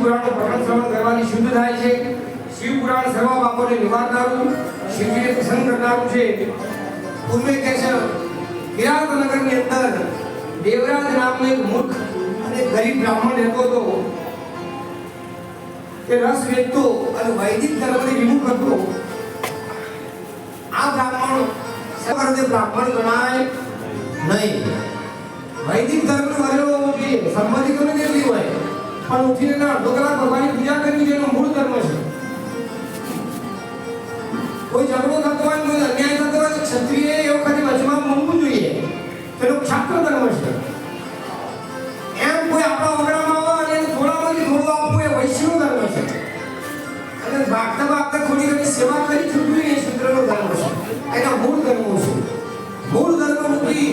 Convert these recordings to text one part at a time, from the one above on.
પુરાણનું પઠન શ્રવણ કરવાની શુદ્ધ થાય છે. શિવ પુરાણ સર્વ પાપોને નિવારનારું, શિવજીને પ્રસન્ન કરનારું છે. પૂર્વે કહે છે કિરાતનગરની અંદર દેવરાજ નામનો એક મૂર્ખ અને ગરીબ બ્રાહ્મણ રહેતો હતો. તે રસ વેચતો અને વૈદિક ધર્મથી વિમુખ હતો. આ બ્રાહ્મણ સર્વતે બ્રાહ્મણ ગણાય નહીં. વૈદિક ધર્મનો વરેલો હોવો જોઈએ, સંમતિ ગમે તેટલી હોય, પણ ઉઠીને અડધો કલાક ભગવાનની પૂજા કરવી જેનો મૂળ ધર્મ છે. કોઈ ઝઘડો થતો હોય, કોઈ અન્યાય થતો હોય તો ક્ષત્રિય એ વખતે વચમાં મૂકવું જોઈએ. તેનો ક્ષાત્ર ધર્મ છે. એમ કોઈ આપણા વગડામાં આવે અને થોડામાંથી થોડું આપવું એ વૈશ્યનો ધર્મ છે. અને ભાગતા ભાગતા થોડી ઘણી સેવા કરી છૂટવી એ શૂદ્રનો ધર્મ છે. એના મૂળ ધર્મો છે. મૂળ ધર્મ મૂકી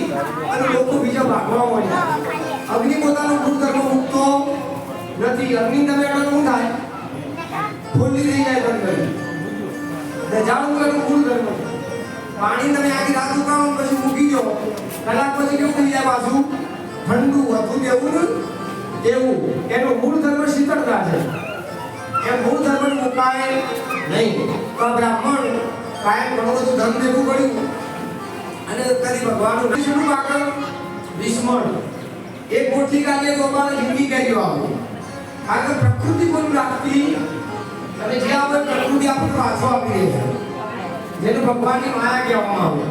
અને લોકો બીજા ભાગવા મળ્યા. અગ્નિ પોતાનો મૂળ ધર્મ મૂકતો નથી. અગ્નિ તમે એટલે શું થાય? ફૂલી થઈ જાય ધર્મ. દજાળું એનું મૂળ ધર્મ છે. પાણી તમે આખી રાત ઉકાળો પછી મૂકી દો, કલાક પછી કેવું થઈ જાય? પાછું ઠંડુ હતું તેવું એવું. એનું મૂળ ધર્મ શીતળતા છે. એ મૂળ ધર્મ મુકાય નહીં. તો બ્રાહ્મણ કાયમ ઘણું બધું ધન દેવું પડ્યું અને કદી ભગવાનનું વિષ્ણુ આગળ વિસ્મરણ એક મોટી કાલે તો અમારે જિંદગી કહેજો આવો. કારણ કે પ્રકૃતિ પણ રાખતી અને જે આપણે પ્રકૃતિ આપણને પાછો આપી દે છે, જેને ભગવાનની માયા કહેવામાં આવે.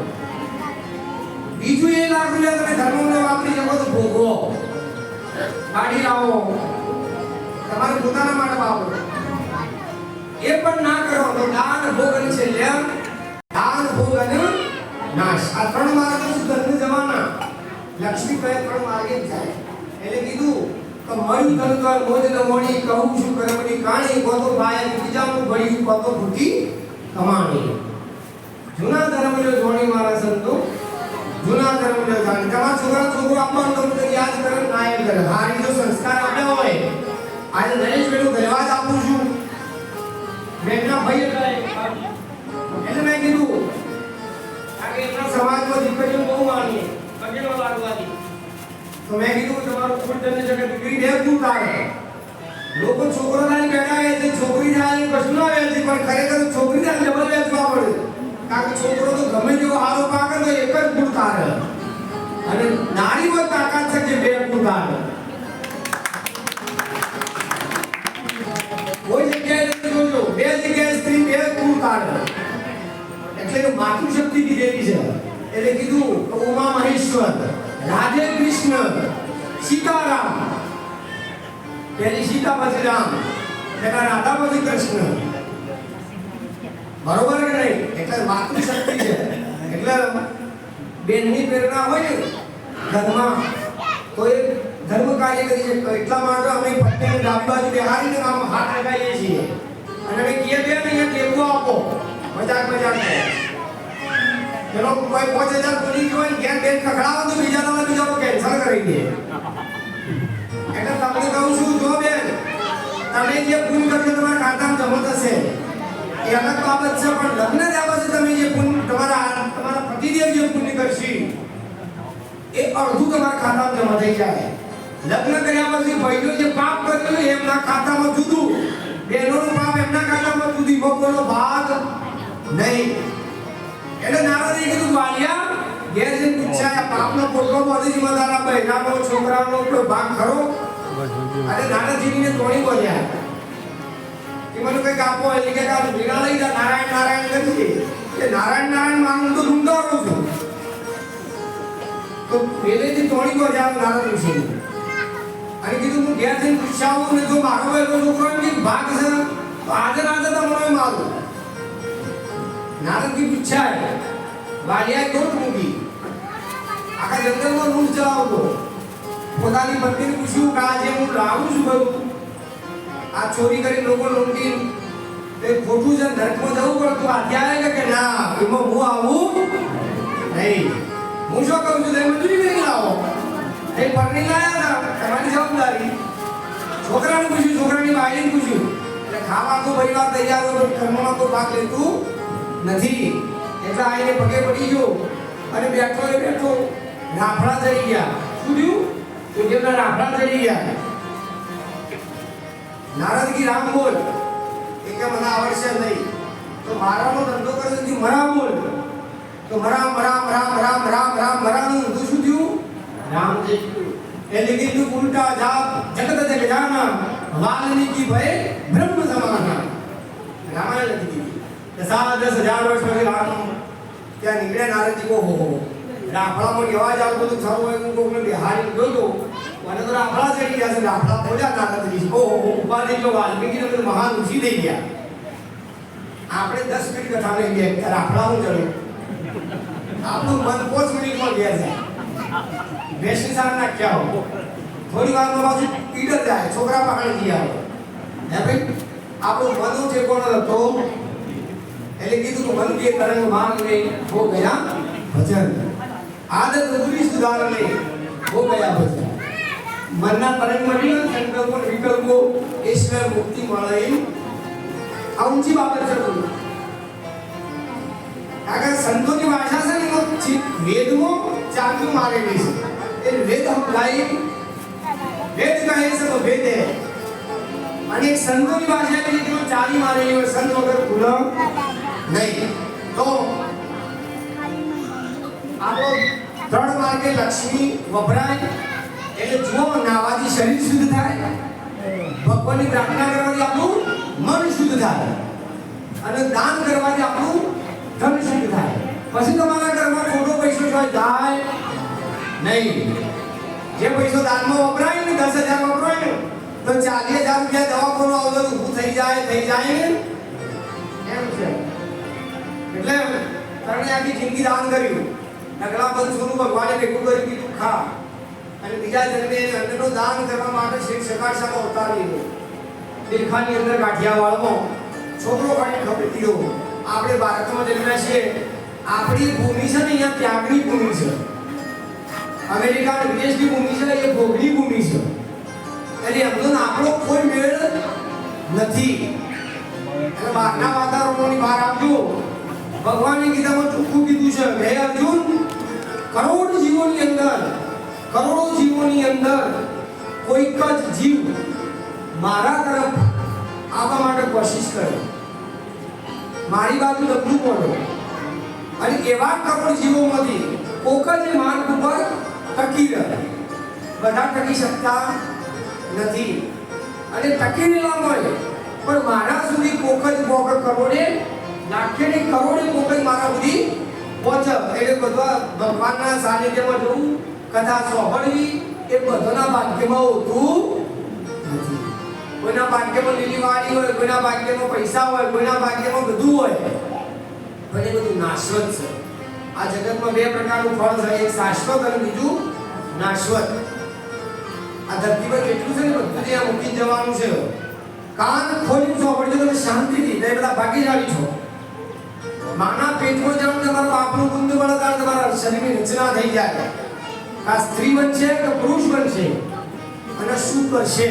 બીજું એ લાગુ લે તમે ધર્મને વાપરી શકો તો ભોગવો, ગાડી લાવો, તમારે પોતાના માટે વાપરો. એ પણ ના કરો તો દાન ભોગ અને છેલ્લે દાન ભોગ અને નાશ. આ ત્રણ માર્ગો ધર્મ જવાના. લક્ષ્મી કહે ત્રણ માર્ગે જ જાય. એટલે કીધું કે મળી ધનકાર મોજ ન મોડી, કહું છું કર્મની કાણી, કોતો ભાઈ બીજાનું ભળ્યું, કોતો ભૂટી કમાણી. જૂના ધર્મ જો જોણી મારા સંતો, જૂના ધર્મ જો જાણી. તમારા છોકરા છોકરો આપવાનું તમને યાદ કરે નાયક કરે. હારી જો સંસ્કાર આપ્યા હોય, આજે નરેશ બેનું ધન્યવાદ આપું છું. બેનના ભાઈ એટલે મેં કીધું કે એમના સમાજમાં દીકરીઓ બહુ માનીએ બગેડો લાગવાની. તો મેં કીધું તમારું ખુદ જને જગ્યાએ દીકરી બે પૂર આવે. લોકો છોકરો લાવી બેઠા છે, છોકરી જાય કશું ના આવે છે, પણ ખરેખર છોકરી જાય ડબલ વેચવા પડે. કારણ કે છોકરો તો ગમે તેવો હારો પાકે તો એક જ પૂર તારે, અને નારીમાં તાકાત છે કે બે પૂર તારે. કોઈ જગ્યાએ જોજો બે જગ્યાએ સ્ત્રી બે પૂર તારે. એટલે માતૃશક્તિ કીધેલી છે. એટલે કીધું ઉમા મહેશ્વર, રાધે કૃષ્ણ, સીતારામ. પહેલી સીતા પછી રામ, પેલા રાધા પછી કૃષ્ણ. બરોબર કે નહીં? એટલે માતૃશક્તિ છે. એટલે બેનની પ્રેરણા હોય ને ઘરમાં તો એ ધર્મ કાર્ય કરી છે. એટલા માટે અમે પત્નીને ડાબી બાજુ બેહાડીને આમ હાથ લગાવીએ છીએ અને અમે કહીએ બે ને ટેકો આપો. મજાક મજાક ચલો કોઈ 5000 પૂરી જોઈને ઘેર બેન ખખડાવો તો બીજા નંબર બીજાનો કેન્સલ કરી દે. એટલે તમને કહું છું જો બેન તમે જે પૂન કરશો તમારા ખાતામાં જમા થશે એ અલગ બાબત છે, પણ લગ્ન થયા પછી તમે જે પૂન તમારા પતિદેવ જે પુણ્ય કરશી એ અડધું તમારા ખાતામાં જમા થઈ જાય. લગ્ન કર્યા પછી ભાઈઓ જે પાપ કર્યું એમના ખાતામાં જુદું, બહેનોનું પાપ એમના ખાતામાં જુદી, બકોનો ભાગ નહીં. એટલે નારદે કીધું વાલિયા ઘેર જઈને પૂછ્યા પાપનો પોટલો બધી જિમ્મેદાર બહેનાનો છોકરાનો કોઈ ભાગ ખરો? અને નારદજીને તોડી બોલ્યા કે મને કંઈક આપો. એટલે કે ભેગા લઈ જા નારાયણ નારાયણ નથી કે નારાયણ નારાયણ માંગું તો ઢૂંઢતો રહું છું. તો પહેલેથી તોડી બોલ્યા નારદ ઋષિ અને કીધું હું ઘેર જઈને પૂછ્યા ને જો મારો એનો છોકરો ભાગ છે તો આજે રાતે તમારો મારું. નારદજી પૂછાય વાલિયાએ દોટ મૂકી, આખા જંગલમાં લૂંટ ચલાવતો. પોતાની પત્નીને પૂછ્યું કે આજે હું લાવું છું બધું આ ચોરી કરી લોકો લૂંટી એ ખોટું છે, નરકમાં જવું પડતું. અત્યારે કે ના એમાં હું આવું નહીં. હું શું કહું છું તમે મજૂરી કરી લાવો. એ પરણી લાયા હતા તમારી જવાબદારી. છોકરાને પૂછ્યું, છોકરાની બાઈને પૂછ્યું. એટલે ખાવા તો પરિવાર તૈયાર હોય પણ કર્મમાં કોઈ ભાગ લેતું નથી. એટલે આઈને પગે પડી ગયો અને બેઠો એ બેઠો રાફડા ચડી ગયા. શું થયું? તો જેમના રાફડા ચડી ગયા નારદ કી રામ બોલ, એ કે મને આવડશે નહીં. તો મારાનો ધંધો કરે છે મરા બોલ, તો રામ રામ રામ રામ રામ રામ મરાનું ઊંધું શું થયું? રામ થઈ ગયું. એટલે કીધું ઉલટા જાપ જગત જગ જાના વાલ્મીકી ભય બ્રહ્મ સમાના. રામાયણ લખી દીધી. 10,000 વર્ષ પછી રામ ત્યાં નીકળ્યા. નારદજી કો હો રાફડામાં અવાજ આવતો તો સારું હોય હું કોકને બિહારી ગયો મને તો રાફડા ચડી ગયા છે. રાફડા બોલ્યા નારદજી ઓહો ઉભા થઈ ગયો. વાલ્મીકી ને મહાન ઋષિ થઈ ગયા. આપણે 10 મિનિટ કથા લઈ ગયા રાફડા હું ચડ્યો. આપણું મન 5 મિનિટમાં ગયા છે. બેસી સાર નાખ્યા હો થોડી વારમાં બાજુ પીડર જાય છોકરા પકડી ગયા હે ભાઈ. આપણું મન છે કોણ હતો એટલે કીધું કે મન કે તરંગ માર્ગ में हो गया भजन, आदत बुरी सुधारने हो गया भजन. મનના તરંગ મળી સંકલ્પો વિકલ્પો ઈશ્વર મુક્તિ મળે આ ઊંચી બાબત છે. अगर संतों की भाषा से वेदों चाकू मारेगी ये वेद हम लाई वेद कहे से तो वेद है અને એક સંતોની ભાષા છે કે ચાલી મારેલી હોય સંત વગર ભૂલો નહીં. તો આપણો 3 માર્ગે લક્ષ્મી વપરાય એટલે જો નાવાથી શરીર શુદ્ધ થાય, ભગવાનની પ્રાર્થના કરવાથી આપણું મન શુદ્ધ થાય અને દાન કરવાથી આપણું ધન શુદ્ધ થાય. પછી તમારા ઘરમાં ખોટો પૈસો જાય નહીં. જે પૈસો દાનમાં વપરાય ને 10,000 વપરાય ને તો 40,000 રૂપિયા દવાખાનું આવતું ઊભું થઈ જાય ને એમ છે. એટલે તને આખી જિંદગી દાન કર્યું, નગલા બંધ સોનું ભગવાને ભેગું કરી કીધું ખા અને બીજા જન્મે અન્નનું દાન કરવા માટે શ્રી સકાશામાં અવતારી ગયો. દિલખાની અંદર કાઠિયાવાડમાં છોકરો કાઢી ખબર દીધો. આપણે ભારતમાં જન્મ્યા છીએ, આપણી ભૂમિ છે ને અહીંયા ત્યાગની ભૂમિ છે. અમેરિકા વિદેશની ભૂમિ છે એ ભોગની ભૂમિ છે. એટલે એમનો આપણો કોઈ મેળ નથી. એટલે બહારના વાતાવરણની બહાર આવજો. ભગવાનની ગીતામાં ચોખ્ખું કીધું છે હે અર્જુન, કરોડો જીવોની અંદર કોઈક જ જીવ મારા તરફ આવવા માટે કોશિશ કરે, મારી બાજુ ડગલું પડે અને એવા કરોડ જીવોમાંથી કોક જ માર્ગ ઉપર ટકી રહે. બધા ટકી શકતા નથી અને ટકી રહેલા મળે પણ મારા સુધી કોક જ કરોડે લાખે ને કરોડે કોક જ મારા સુધી પહોંચે. એટલે બધા ભગવાનના સાનિધ્યમાં જવું, કથા સાંભળવી એ બધાના ભાગ્યમાં હોતું નથી. કોઈના ભાગ્યમાં લીલી વાડી હોય, કોઈના ભાગ્યમાં પૈસા હોય, કોઈના ભાગ્યમાં બધું હોય પણ એ બધું નાશવત છે. આ જગતમાં 2 પ્રકારનું ફળ છે, એક શાશ્વત અને બીજું નાશવત. આ ધરતી પર કેટલું છે ને બધું ત્યાં મૂકી જવાનું છે. કાન ખોલીને સાંભળજો તમે શાંતિથી, તમે બધા ભાગ્યશાળી છો. માના પેટમાં જાવ તમારા બાપનું પુણ્ય બળદાર તમારા શરીરની રચના થઈ જાય. આ સ્ત્રી બનશે કે પુરુષ બનશે અને શું કરશે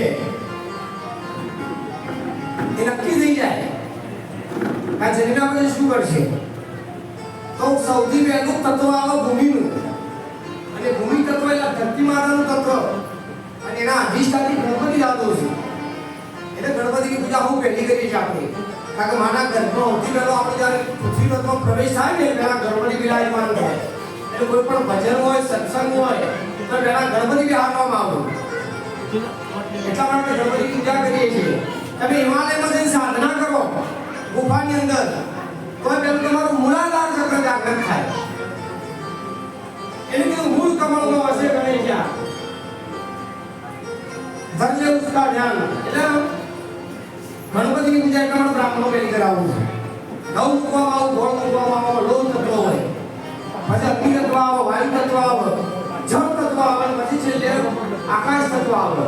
એ નક્કી થઈ જાય. આ જન્મ્યા પછી શું કરશે તો સૌથી પહેલું તત્વ આવે ભૂમિનું, અને ભૂમિ તત્વ એટલે ધરતી માતાનું તત્વ અને એના અધિષ્ઠાની ગણપતિ દાદો છે. એટલે ગણપતિની પૂજા બહુ પહેલી કરીએ છીએ આપણે, કારણ કે માના ગર્ભમાં સૌથી પહેલો આપણે જ્યારે પૃથ્વી તત્વમાં પ્રવેશ થાય ને પહેલા ગણપતિ બિરાજમાન થાય. એટલે કોઈ પણ ભજન હોય, સત્સંગ હોય તો પહેલા ગણપતિ બિહારવામાં આવે. એટલા માટે ગણપતિની પૂજા કરીએ છીએ. તમે હિમાલયમાં જઈને સાધના કરો ગુફાની અંદર તો પહેલું તમારું મૂલાધાર ચક્ર જાગૃત થાય. એટલે કે મૂળ કમળનો હશે ગણેશા ધર્ય ઉસકા ધ્યાન. એટલે ગણપતિની પૂજા એટલા માટે બ્રાહ્મણો પહેલી કરાવવું છે. નવ મૂકવામાં આવું, ગોળ મૂકવામાં આવો, લોહ તત્વ હોય, પછી અગ્નિ તત્વ આવે, વાયુ તત્વ આવે, જળ તત્વ આવે, પછી છેલ્લે આકાશ તત્વ આવે.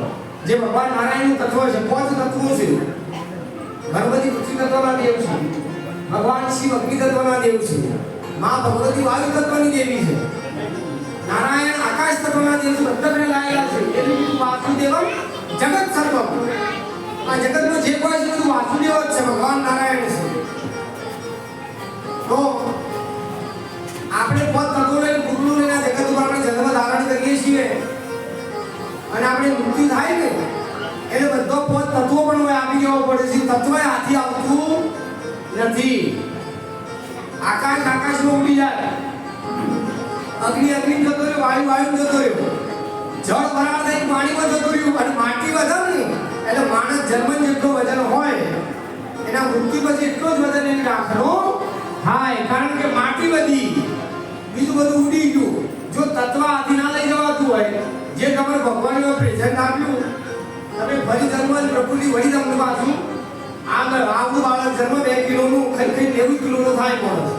જે ભગવાન નારાયણનું તત્વ છે, 5 તત્વો છે. ગણપતિ પૃથ્વી તત્વના દેવ છે, ભગવાન શિવ અગ્નિ તત્વના દેવ છે, માં ભગવતી વાયુ તત્વની દેવી છે, નારાયણ આકાશ તત્વના દેવ છે. બધા લાયેલા છે. એટલે વાસુદેવમ જગત સર્વમ. આ જગતમાં જે કોઈ છે બધું વાસુદેવ જ છે, ભગવાન નારાયણ છે. તો આપણે 5 તત્વો લઈને ગુરુ લઈને જગત ઉપર આપણે જન્મ ધારણ કરીએ છીએ અને આપણે મૃત્યુ થાય ને એટલે બધો 5 તત્વો પણ હોય તત્વ હાથી આવતું નથી. આકાશમાં ઉડી જાય, અગ્નિ જતો રહ્યો, વાયુ જતો રહ્યો, જળ વરાળ થઈ પાણીમાં જતો રહ્યું અને માટી વધે ને એટલે માણસ જન્મ જેટલો વજન હોય એના મૃત્યુ પછી એટલો જ વજન એને રાખવાનો થાય, કારણ કે માટી વધી, બીજું બધું ઉડી ગયું. જો તત્વ હાથી ના લઈ જવાતું હોય, જે તમારે ભગવાને પ્રેઝન્ટ આપ્યું, તમે ફરી જન્મ પ્રકૃતિ વળી તમને પાછું આગળ આવતું બાળક જન્મ 2 કિલોનું ખાઈ 90 કિલોનો થાય માણસ,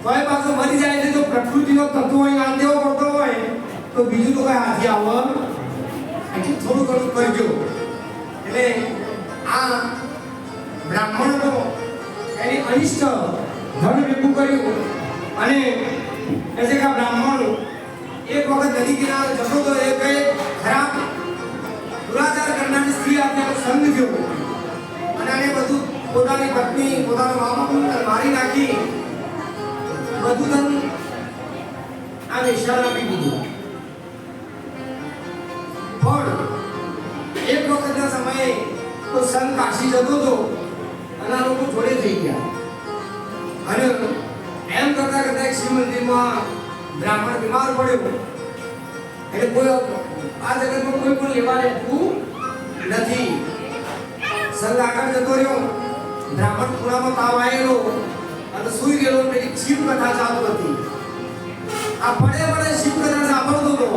તોય પાછો મરી જાય છે. જો પ્રકૃતિનો તત્વ અહીં આ દેવો પડતો હોય તો બીજું તો કઈ હાથી આવે એટલે થોડું ઘણું કરજો. એટલે આ બ્રાહ્મણ તો એની અનિષ્ટ ધન ભેગું કર્યું અને કહે કે બ્રાહ્મણ એક વખત નદી કિનારે જતો તો એ કઈ ખરાબ દુરાચાર કરનારી સ્ત્રી આપણે સંગ થયો અને એને બધું પોતાની પત્ની પોતાના મામા મારી નાખી, બધું ધન આ ઈશારા આપી દીધું. પણ એક વખતના સમયે તો સંત કાશી જતો હતો અને આ લોકો જોડે થઈ ગયા અને એમ કરતા કરતા એક શિવ મંદિરમાં બ્રાહ્મણ બીમાર પડ્યો. એટલે કોઈ આ જગતમાં કોઈ પણ લેવા રહેતું નથી. સંત આગળ જતો રહ્યો, બ્રાહ્મણ ખૂણામાં તાવ આવેલો અને સૂઈ ગયેલો. પેલી શિવ કથા ચાલુ હતી. આ પડે શિવ કથા સાંભળતો હતો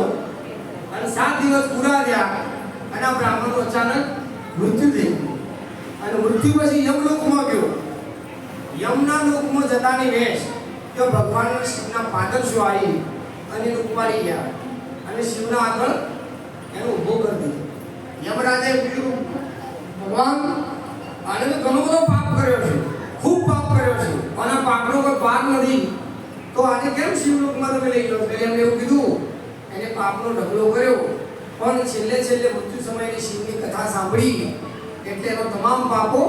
અને 7 દિવસ પૂરા થયા અને આ બ્રાહ્મણનું અચાનક મૃત્યુ થઈ અને મૃત્યુ પછી યમલોકમાં ગયો. યમના લોકમાં જતાની વેશ તો ભગવાન શિવના પાદર્શો આવી અને એને ઉપાડી ગયા અને શિવના આગળ એને ઊભો કરી દીધો. યમરાજે કીધું, ભગવાન આને તો ઘણો બધો પાપ કર્યો છે, ખૂબ પાપ કર્યો છે, અને પાપનો કોઈ પાર નથી, તો આને કેમ શિવલોકમાં તમે લઈ લો? એટલે એમને એવું કીધું, એને પાપનો ઢગલો કર્યો પણ છેલ્લે મૃત્યુ સમયે શિવની કથા સાંભળી એટલે એનો તમામ પાપો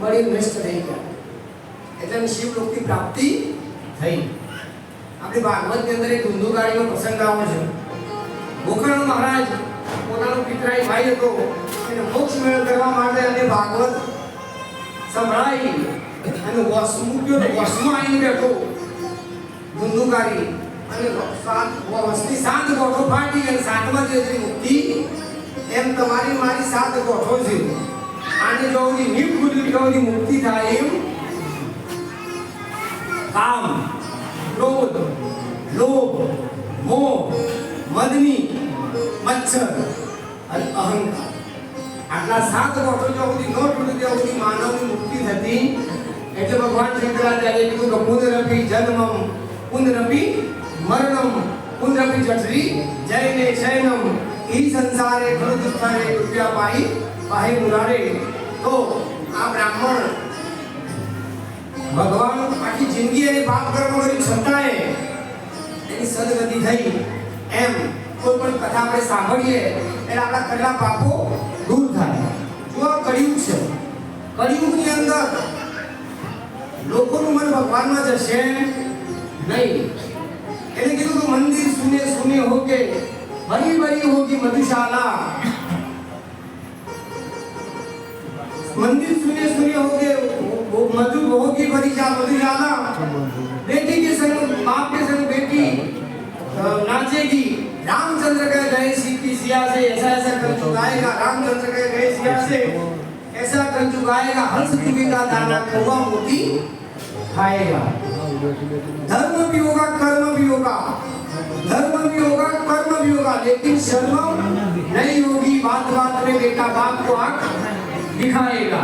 બળી નષ્ટ થઈ ગયા, એટલે શિવલોકની પ્રાપ્તિ થઈ. આપણી ભાગવતની અંદર એક ધુંધુકારીનો પ્રસંગ આવે છે. ગોકર્ણ મહારાજ પોતાનો પિતરાઈ ભાઈ હતો, એને મોક્ષ મેળ કરવા માટે અને ભાગવત સંભળાઈ અને વસમાં આવીને બેઠો ધુંધુકારી અને વસની 7 ગોઠો ફાટી અને 7મા જે મુક્તિ, એમ તમારી મારી 7 ગોઠો છે. આને જો નીટ બુદ્ધિ મુક્તિ થાય એમ કામ, ક્રોધ, લોભ, મોહ, મદની, મચ્છર અને અહંકાર, આટલા 7 ગોઠો જો સુધી નો તૂટે ત્યાં સુધી માનવની મુક્તિ થતી. એટલે ભગવાન શંકરાચાર્ય કીધું કે પુનરપી જન્મમ પુનરપી મરણમ પુનરપી જઠરી જયને શયનમ ઈ સંસારે ખલુ દુષ્ટારે રૂપિયા પાઈ પાહે મુરારે. તો આ બ્રાહ્મણ ભગવાન આખી જિંદગી એની પાપ કર્મ કરી છતાંય એની સદગતિ થઈ. એમ કોઈ પણ કથા આપણે સાંભળીએ એટલે આપણા કરેલા પાપો દૂર થાય. જો આ કળિયુગ છે, કળિયુગની અંદર લોકોનું મન ભગવાનમાં જશે નહીં. એને કીધું કે મંદિર સુને સુને હોકે ભરી ભરી હોગી મધુશાલા, मंदिर सुने सुने होगे मधु होगी मधुशाला, बेटी के संग बाप के संग बेटी नाचेगी. रामचंद्र कह गए सीधी सिया से ऐसा ऐसा कर चुकाएगा, रामचंद्र कह गए सिया से ऐसा कर चुकाएगा, हंस चुकेगा दाना कौवा मोती खाएगा. धर्म भी होगा कर्म भी होगा, धर्म भी होगा कर्म भी होगा, लेकिन शर्म नहीं होगी. बात बात में बेटा बाप को आंख दिखाएगा.